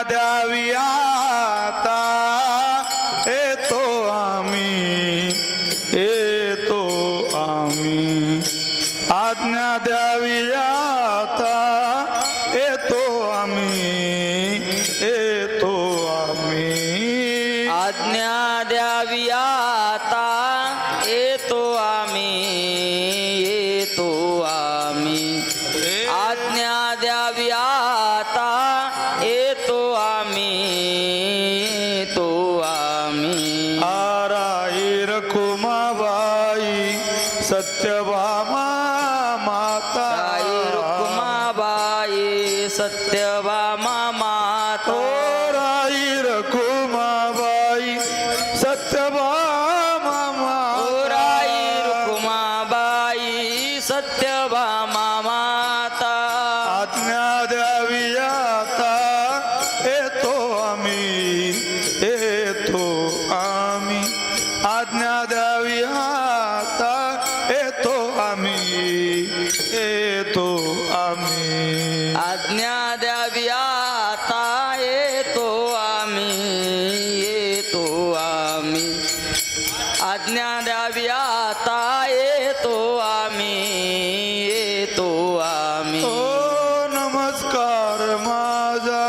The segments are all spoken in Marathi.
द्यावी आता येतो आम्ही येतो आम्ही आज्ञा द्यावी आता येतो आम्ही येतो आम्ही आज्ञा द्यावी आता येतो आम्ही येतो आम्ही आज्ञा द्यावी आता येतो आम्ही येतो आम्ही आराई रखुमाबाई सत्यभामा माता रुक्माबाई सत्यभामा माता राई रखुमाबाई सत्यभामा राई रुक्माबाई सत्यभामा माता आज्ञा द्यावी आता येतो आम्ही येतो आम्ही आज्ञा द्यावी आता येतो आम्ही येतो आम्ही आज्ञा द्यावी आता येतो आम्ही येतो आम्ही आज्ञा द्यावी आता येतो आम्ही येतो आम्ही ओ नमस्कार माझा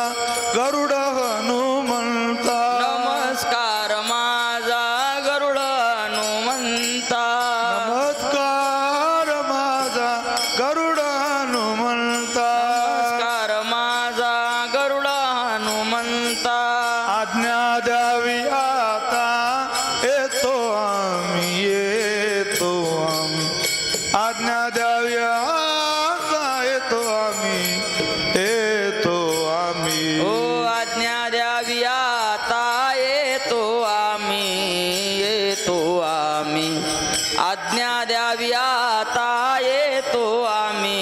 गरुड हनुमंता नमस्कार माझा गरुड हनुमंता नमस्कार माझा गरुड हनुमंता नमस्कार माझा गरुड हनुमंता आज्ञा द्यावी आता येतो आम्ही येतो आम्ही आज्ञा द्यावी आता येतो आम्ही येतो आम्ही ओ आज्ञा द्यावी आता येतो आम्ही येतो आम्ही आज्ञा द्यावी आता येतो आम्ही